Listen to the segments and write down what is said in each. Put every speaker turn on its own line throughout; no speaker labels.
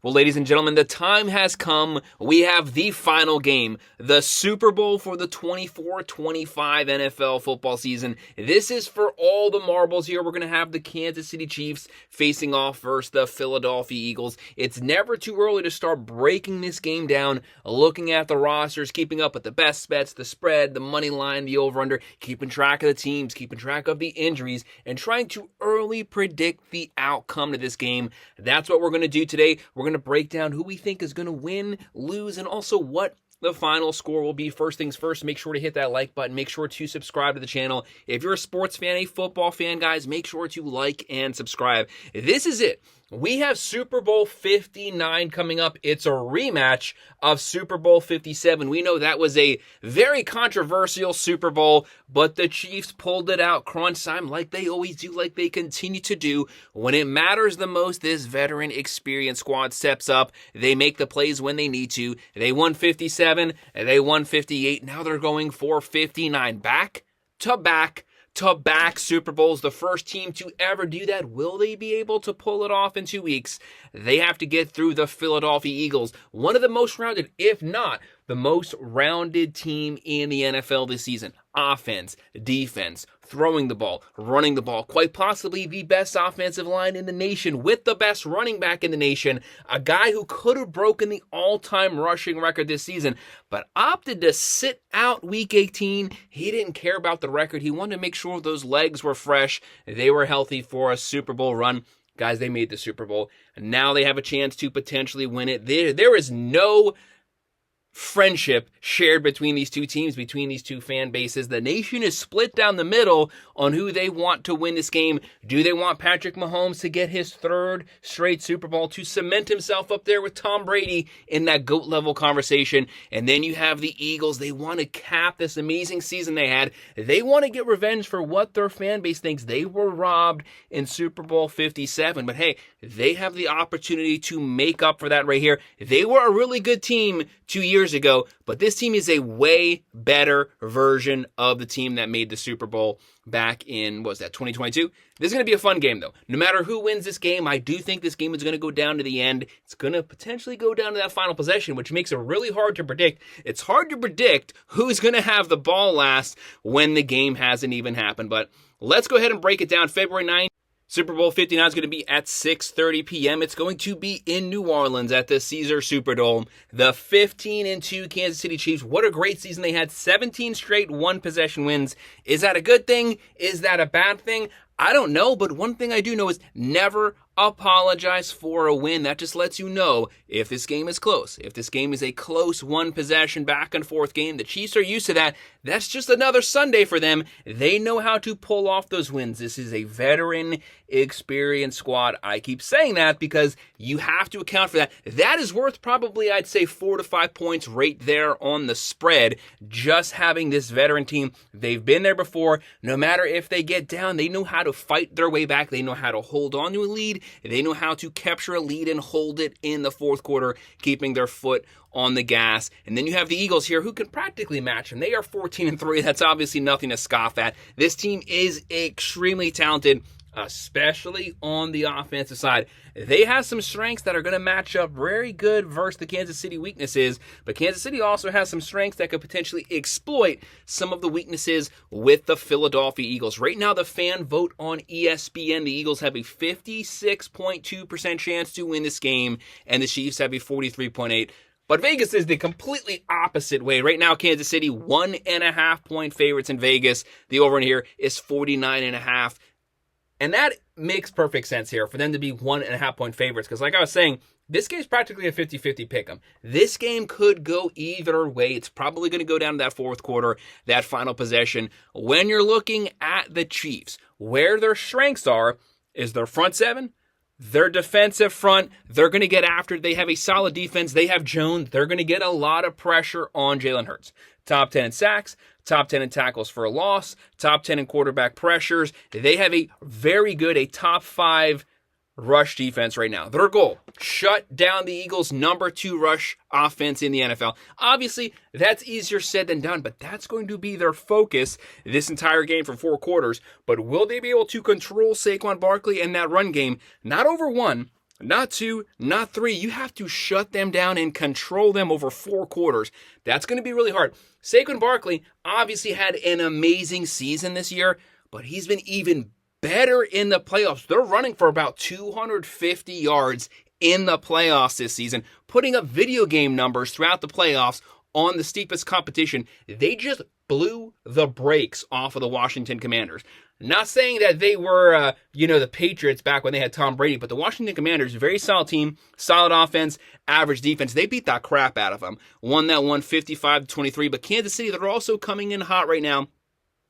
Well, ladies and gentlemen, the time has come. We have the final game, the Super Bowl for the 24-25 NFL football season. This is for all the marbles here. We're going to have the Kansas City Chiefs facing off versus the Philadelphia Eagles. It's never too early to start breaking this game down, looking at the rosters, keeping up with the best bets, the spread, the money line, the over-under, keeping track of the teams, keeping track of the injuries, and trying to early predict the outcome to this game. That's what we're going to do today. We're going to break down who we think is going to win, lose, and also what the final score will be. First things first, make sure to hit that like button. Make sure to subscribe to the channel. If you're a sports fan, a football fan, guys, make sure to like and subscribe. This is it. We have Super Bowl 59 coming up. It's a rematch of Super Bowl 57. We know that was a very controversial Super Bowl, but the Chiefs pulled it out crunch time like they always do, like they continue to do. When it matters the most, this veteran experience squad steps up. They make the plays when they need to. They won 57, they won 58. Now they're going for 59. Back to back Super Bowls, the first team to ever do that. Will they be able to pull it off in 2 weeks? They have to get through the Philadelphia Eagles, one of the most rounded, if not the most rounded team in the NFL this season. Offense, defense, throwing the ball, running the ball, quite possibly the best offensive line in the nation with the best running back in the nation, a guy who could have broken the all-time rushing record this season, but opted to sit out Week 18. He didn't care about the record. He wanted to make sure those legs were fresh, they were healthy for a Super Bowl run. Guys, they made the Super Bowl, and now they have a chance to potentially win it. There is no friendship shared between these two teams, between these two fan bases. The nation is split down the middle on who they want to win this game. Do they want Patrick Mahomes to get his third straight Super Bowl, to cement himself up there with Tom Brady in that GOAT level conversation? And then you have the Eagles. They want to cap this amazing season they had. They want to get revenge for what their fan base thinks they were robbed in Super Bowl 57. But hey, they have the opportunity to make up for that right here. They were a really good team 2 years ago, but this team is a way better version of the team that made the Super Bowl back in, what was that, 2022? This is going to be a fun game, though. No matter who wins this game, I do think this game is going to go down to the end. It's going to potentially go down to that final possession, which makes it really hard to predict. It's hard to predict who's going to have the ball last when the game hasn't even happened, but let's go ahead and break it down. February 9th. Super Bowl 59 is going to be at 6:30 p.m. It's going to be in New Orleans at the Caesar Superdome. The 15-2 Kansas City Chiefs, what a great season they had. 17 straight one-possession wins. Is that a good thing? Is that a bad thing? I don't know, but one thing I do know is never apologize for a win. That just lets you know if this game is close, if this game is a close one-possession back-and-forth game. The Chiefs are used to that. That's just another Sunday for them. They know how to pull off those wins. This is a veteran, experienced squad. I keep saying that because you have to account for that. That is worth probably, I'd say, 4 to 5 points right there on the spread, just having this veteran team. They've been there before. No matter if they get down, they know how to fight their way back. They know how to hold on to a lead. They know how to capture a lead and hold it in the fourth quarter, keeping their foot on the gas. And then you have the Eagles here who can practically match them. They are 14-3. That's obviously nothing to scoff at. This team is extremely talented, especially on the offensive side. They have some strengths that are going to match up very good versus the Kansas City weaknesses, but Kansas City also has some strengths that could potentially exploit some of the weaknesses with the Philadelphia Eagles. Right now, the fan vote on ESPN, the Eagles have a 56.2% chance to win this game, and the Chiefs have a 43.8%. But Vegas is the completely opposite way. Right now, Kansas City, 1.5 point favorites in Vegas. The over in here is 49.5. And that makes perfect sense here for them to be 1.5 point favorites. Because like I was saying, this game's practically a 50-50 pick'em. This game could go either way. It's probably going to go down to that fourth quarter, that final possession. When you're looking at the Chiefs, where their strengths are is their front seven, their defensive front. They're going to get after it. They have a solid defense. They have Jones. They're going to get a lot of pressure on Jalen Hurts. Top 10 in sacks, top 10 in tackles for a loss, top 10 in quarterback pressures. They have a very good, a top 5 rush defense right now. Their goal, shut down the Eagles' number 2 rush offense in the NFL. Obviously, that's easier said than done, but that's going to be their focus this entire game for 4 quarters. But will they be able to control Saquon Barkley and that run game? Not over 1, not 2, not 3. You have to shut them down and control them over 4 quarters. That's going to be really hard. Saquon Barkley obviously had an amazing season this year, but he's been even better in the playoffs. They're running for about 250 yards in the playoffs this season, putting up video game numbers throughout the playoffs on the steepest competition. They just blew the brakes off of the Washington Commanders. Not saying that they were, the Patriots back when they had Tom Brady, but the Washington Commanders, very solid team, solid offense, average defense. They beat the crap out of them. Won that one 55-23, but Kansas City, they're also coming in hot right now.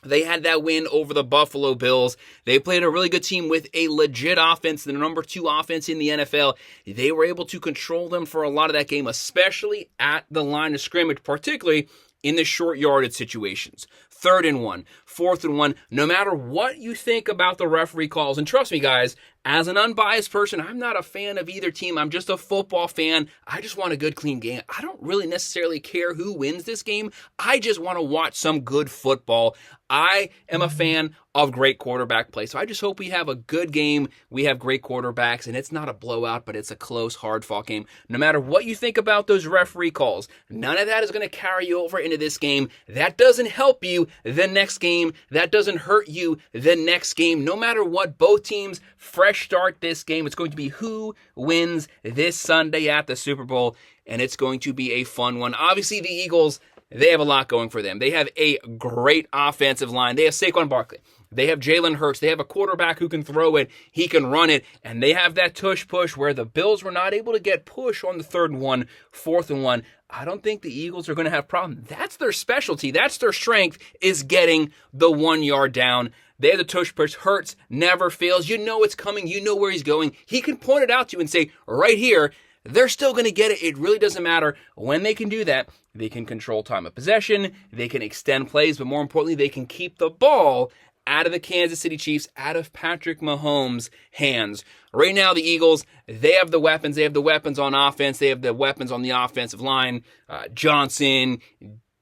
They had that win over the Buffalo Bills. They played a really good team with a legit offense, the number 2 offense in the NFL. They were able to control them for a lot of that game, especially at the line of scrimmage, particularly in the short yardage situations. 3rd and 1, 4th and 1, no matter what you think about the referee calls. And trust me, guys, as an unbiased person, I'm not a fan of either team. I'm just a football fan. I just want a good, clean game. I don't really necessarily care who wins this game. I just want to watch some good football. I am a fan of great quarterback play. So I just hope we have a good game. We have great quarterbacks, and it's not a blowout, but it's a close, hard-fought game. No matter what you think about those referee calls, none of that is going to carry you over into this game. That doesn't help you the next game. That doesn't hurt you the next game. No matter what, both teams, fresh start this game. It's going to be who wins this Sunday at the Super Bowl, and it's going to be a fun one. Obviously, the Eagles, they have a lot going for them. They have a great offensive line. They have Saquon Barkley. They have Jalen Hurts. They have a quarterback who can throw it. He can run it. And they have that tush-push where the Bills were not able to get push on the 3rd and 1, 4th and 1. I don't think the Eagles are going to have a problem. That's their specialty. That's their strength, is getting the 1 yard down. They have the tush-push. Hurts never fails. You know it's coming. You know where he's going. He can point it out to you and say, right here, they're still going to get it. It really doesn't matter. When they can do that, they can control time of possession. They can extend plays. But more importantly, they can keep the ball out of the Kansas City Chiefs, out of Patrick Mahomes' hands. Right now, the Eagles, they have the weapons. They have the weapons on offense. They have the weapons on the offensive line. Johnson,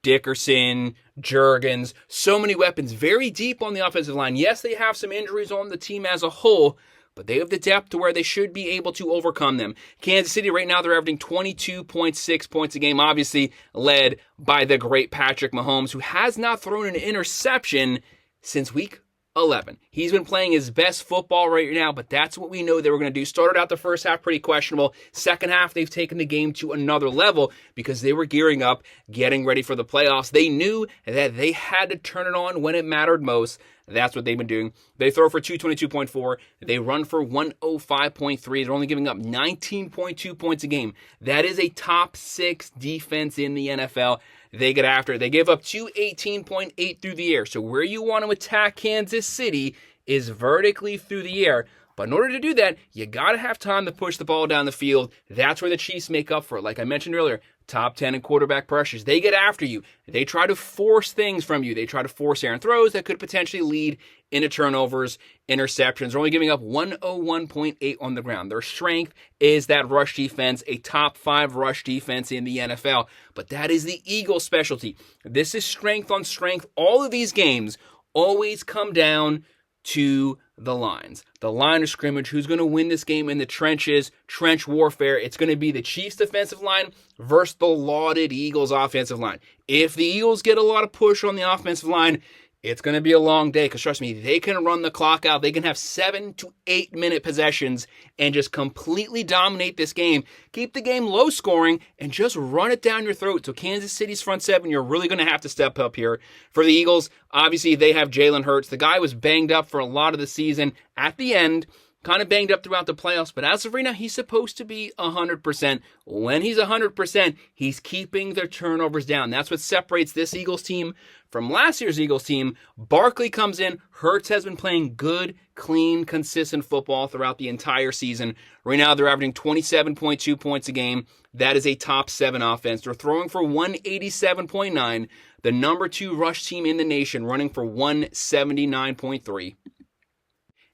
Dickerson, Juergens, so many weapons, very deep on the offensive line. Yes, they have some injuries on the team as a whole, but they have the depth to where they should be able to overcome them. Kansas City, right now, they're averaging 22.6 points a game, obviously led by the great Patrick Mahomes, who has not thrown an interception since week 11. He's been playing his best football right now, but that's what we know they were going to do. Started out the first half pretty questionable. Second half, they've taken the game to another level because they were gearing up, getting ready for the playoffs. They knew that they had to turn it on when it mattered most. That's what they've been doing. They throw for 222.4. They run for 105.3. They're only giving up 19.2 points a game. That is a top 6 defense in the NFL. They get after it. They give up 218.8 through the air. So where you want to attack Kansas City is vertically through the air. But in order to do that, you got to have time to push the ball down the field. That's where the Chiefs make up for it. Like I mentioned earlier, top 10 in quarterback pressures. They get after you. They try to force things from you. They try to force errant throws that could potentially lead into turnovers, interceptions. They're only giving up 101.8 on the ground. Their strength is that rush defense, a top 5 rush defense in the NFL. But that is the Eagles' specialty. This is strength on strength. All of these games always come down to the lines. The line of scrimmage, who's going to win this game in the trenches, trench warfare. It's going to be the Chiefs defensive line versus the lauded Eagles offensive line. If the Eagles get a lot of push on the offensive line, it's going to be a long day because, trust me, they can run the clock out. They can have 7 to 8 minute possessions and just completely dominate this game. Keep the game low scoring and just run it down your throat. So Kansas City's front 7, you're really going to have to step up here. For the Eagles, obviously they have Jalen Hurts. The guy was banged up for a lot of the season. At the end, kind of banged up throughout the playoffs, but as of right now, he's supposed to be 100%. When he's 100%, he's keeping their turnovers down. That's what separates this Eagles team from last year's Eagles team. Barkley comes in. Hurts has been playing good, clean, consistent football throughout the entire season. Right now, they're averaging 27.2 points a game. That is a top 7 offense. They're throwing for 187.9. The number 2 rush team in the nation, running for 179.3.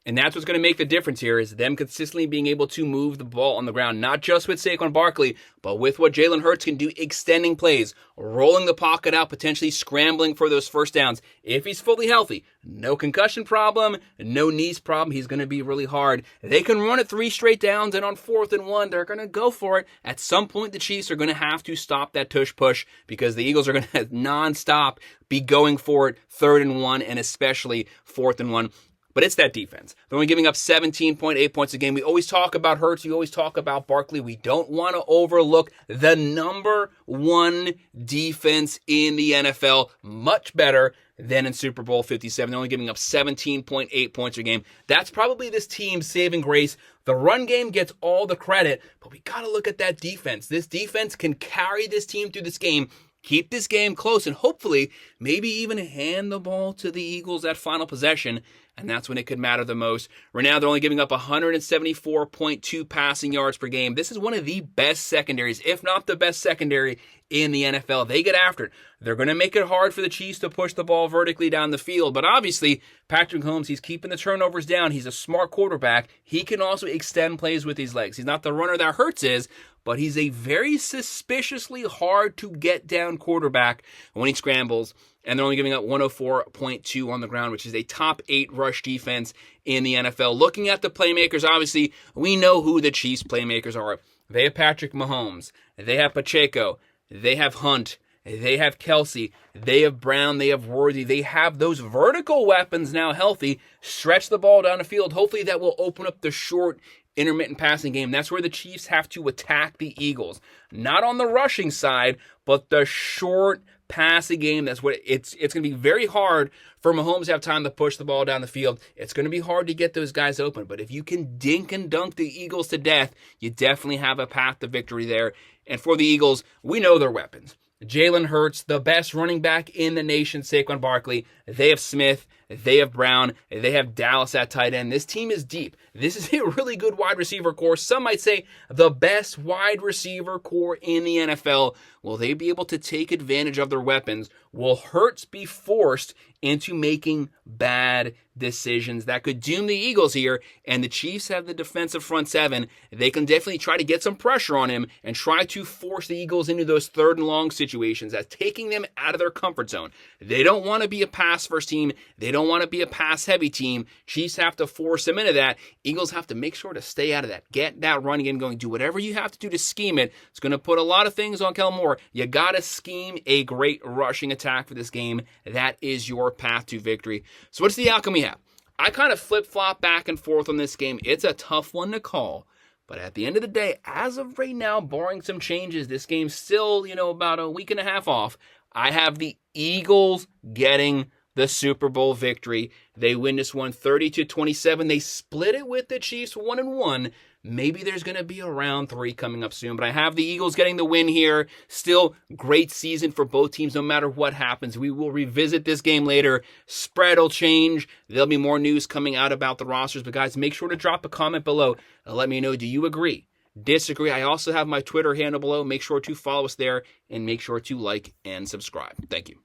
And that's what's going to make the difference here is them consistently being able to move the ball on the ground, not just with Saquon Barkley, but with what Jalen Hurts can do, extending plays, rolling the pocket out, potentially scrambling for those first downs. If he's fully healthy, no concussion problem, no knees problem, he's going to be really hard. They can run it 3 straight downs, and on 4th and 1, they're going to go for it. At some point, the Chiefs are going to have to stop that tush push because the Eagles are going to nonstop be going for it 3rd and 1, and especially 4th and 1. But it's that defense. They're only giving up 17.8 points a game. We always talk about Hurts. We always talk about Barkley. We don't want to overlook the number 1 defense in the NFL. Much better than in Super Bowl 57. They're only giving up 17.8 points a game. That's probably this team's saving grace. The run game gets all the credit, but we got to look at that defense. This defense can carry this team through this game, keep this game close, and hopefully maybe even hand the ball to the Eagles that final possession, and that's when it could matter the most. Right now, they're only giving up 174.2 passing yards per game. This is one of the best secondaries, if not the best secondary in the NFL. They get after it. They're going to make it hard for the Chiefs to push the ball vertically down the field, but obviously, Patrick Mahomes, he's keeping the turnovers down. He's a smart quarterback. He can also extend plays with his legs. He's not the runner that Hurts is, but he's a very suspiciously hard to get down quarterback when he scrambles. And they're only giving up 104.2 on the ground, which is a top 8 rush defense in the NFL. Looking at the playmakers, obviously, we know who the Chiefs playmakers are. They have Patrick Mahomes. They have Pacheco. They have Hunt. They have Kelsey. They have Brown. They have Worthy. They have those vertical weapons now healthy. Stretch the ball down the field. Hopefully that will open up the short intermittent passing game. That's where the Chiefs have to attack the Eagles. Not on the rushing side, but the short passing game. That's what it's going to be very hard for Mahomes to have time to push the ball down the field. It's going to be hard to get those guys open, but if you can dink and dunk the Eagles to death, you definitely have a path to victory there. And for the Eagles, we know their weapons. Jalen Hurts, the best running back in the nation, Saquon Barkley. They have Smith. They have Brown. They have Dallas at tight end. This team is deep. This is a really good wide receiver core. Some might say the best wide receiver core in the NFL. Will they be able to take advantage of their weapons? Will Hurts be forced into making bad decisions that could doom the Eagles here? And the Chiefs have the defensive front 7. They can definitely try to get some pressure on him and try to force the Eagles into those 3rd and long situations, as taking them out of their comfort zone. They don't want to be a pass first team. They don't want to be a pass heavy team. Chiefs have to force them into that. Eagles have to make sure to stay out of that. Get that run game going. Do whatever you have to do to scheme it. It's going to put a lot of things on Kellen Moore. You got to scheme a great rushing attack for this game. That is your path to victory. So what's the outcome we have? I kind of flip-flop back and forth on this game. It's a tough one to call. But at the end of the day, as of right now, barring some changes, this game's still, about a week and a half off. I have the Eagles getting the Super Bowl victory. They win this one 30-27. They split it with the Chiefs 1-1. Maybe there's going to be a round 3 coming up soon, but I have the Eagles getting the win here. Still great season for both teams no matter what happens. We will revisit this game later. Spread will change. There'll be more news coming out about the rosters, but guys, make sure to drop a comment below and let me know, do you agree? Disagree? I also have my Twitter handle below. Make sure to follow us there and make sure to like and subscribe. Thank you.